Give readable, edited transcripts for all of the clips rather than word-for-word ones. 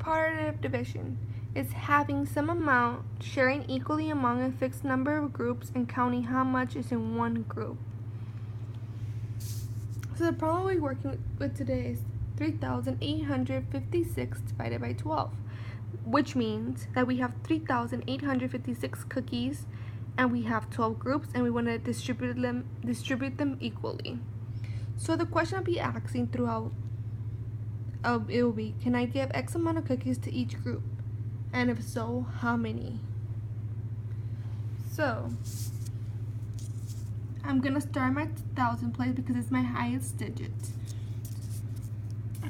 Reparative division is having some amount sharing equally among a fixed number of groups and counting how much is in one group. So the problem we're working with today is 3,856 divided by 12, which means that we have 3,856 cookies and we have 12 groups and we want to distribute them equally. So the question I'll be asking throughout it will be, can I give X amount of cookies to each group? And if so, how many? So I'm gonna start my 1,000 place because it's my highest digit.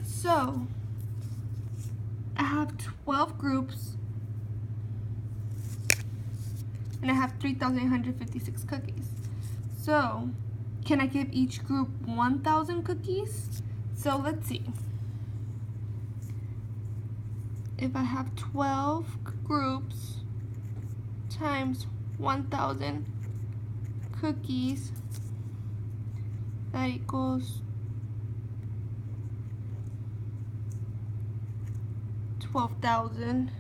So I have 12 groups and I have 3,856 cookies. So can I give each group 1,000 cookies? So let's see. If I have 12 groups times 1,000 cookies, that equals 12,000,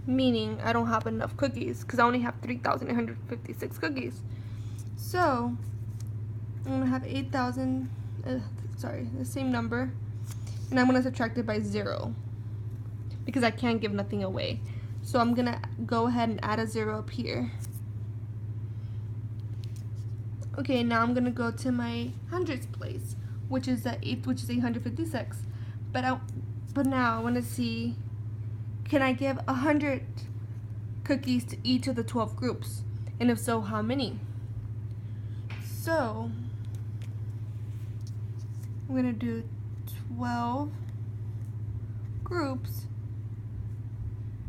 meaning I don't have enough cookies because I only have 3,856 cookies. So I'm gonna have 8,000, the same number, and I'm gonna subtract it by 0 because I can't give nothing away. So I'm gonna go ahead and add a 0 up here. Okay, now I'm gonna go to my hundreds place, which is 856. But now I want to see, can I give 100 cookies to each of the 12 groups? And if so, how many? So I'm gonna do 12 groups,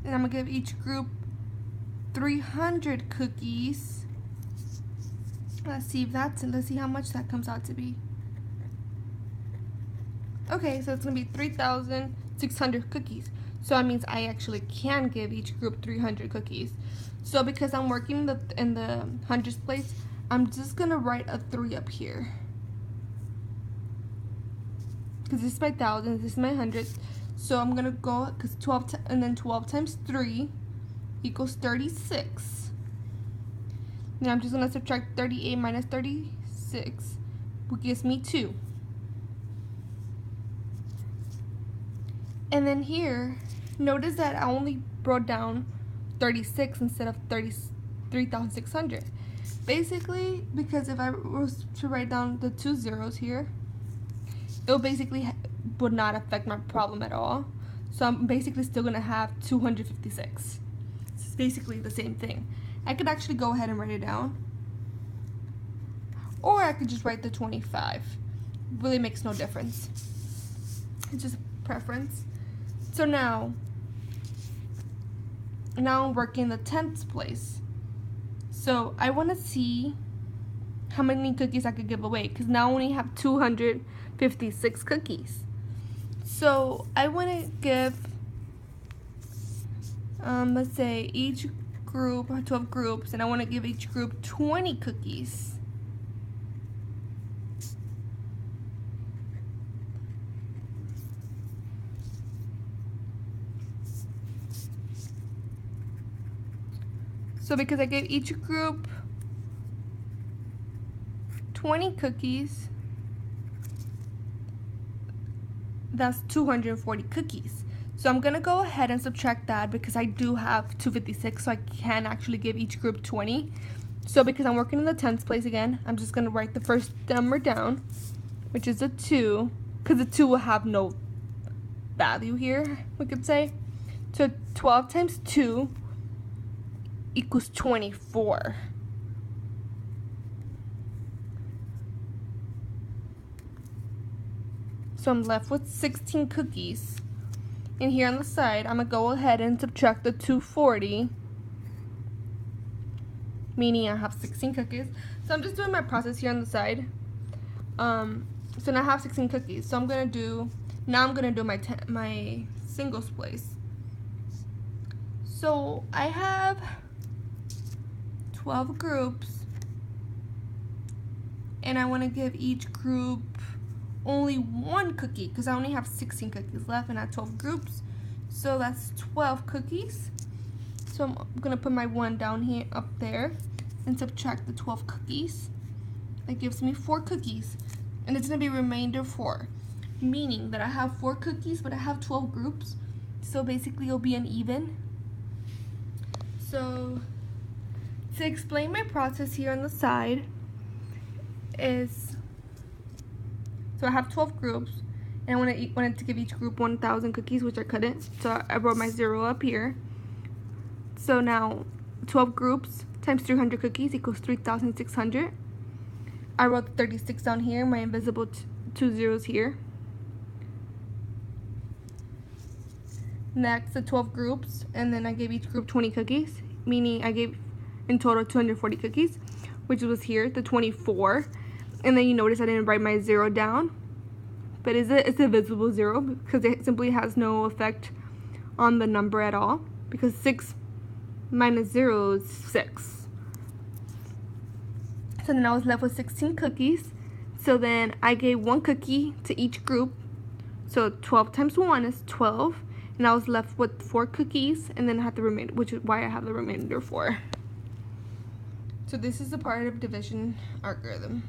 and I'm gonna give each group 300 cookies. Let's see how much that comes out to be. Okay, so it's gonna be 3,600 cookies. So that means I actually can give each group 300 cookies. So because I'm working in the hundreds place, I'm just gonna write a 3 up here. Because this is my 1,000, this is my hundreds. So I'm gonna go, because 12 times 3 equals 36. Now I'm just gonna subtract 38 minus 36, which gives me 2. And then here, notice that I only brought down 36 instead of 3,600. Basically, because if I was to write down the 2 zeros here, it would not affect my problem at all. So I'm basically still gonna have 256. It's basically the same thing. I could actually go ahead and write it down, or I could just write the 25. Really makes no difference. It's just preference. So now I'm working the 10th place. So I want to see how many cookies I could give away, because now I only have 256 cookies. So I want to give, let's say each group, 12 groups, and I want to give each group 20 cookies. So because I gave each group 20 cookies, that's 240 cookies. So I'm gonna go ahead and subtract that because I do have 256, so I can actually give each group 20. So because I'm working in the 10th place again, I'm just gonna write the first number down, which is a 2, because the 2 will have no value here, we could say. So 12 times 2 equals 24. So I'm left with 16 cookies. And here on the side, I'm gonna go ahead and subtract the 240, meaning I have 16 cookies. So I'm just doing my process here on the side. So now I have 16 cookies. So I'm gonna do my singles place. So I have 12 groups, and I want to give each group only 1 cookie because I only have 16 cookies left and I have 12 groups. So that's 12 cookies. So I'm gonna put my 1 down here up there and subtract the 12 cookies. That gives me 4 cookies. And it's gonna be remainder 4. Meaning that I have 4 cookies, but I have 12 groups. So basically it'll be an even. So to explain my process here on the side is, so I have 12 groups, and I wanted to give each group 1,000 cookies, which I couldn't. So I wrote my 0 up here. So now 12 groups times 300 cookies equals 3,600. I wrote the 36 down here, my invisible 2 zeros here. Next, the 12 groups, and then I gave each group 20 cookies, meaning I gave in total 240 cookies, which was here, the 24. And then you notice I didn't write my 0 down, but it's a visible 0 because it simply has no effect on the number at all, because 6 minus 0 is 6. So then I was left with 16 cookies. So then I gave 1 cookie to each group. So 12 times 1 is 12. And I was left with 4 cookies, and then I had the remainder, which is why I have the remainder 4. So this is the part of division algorithm.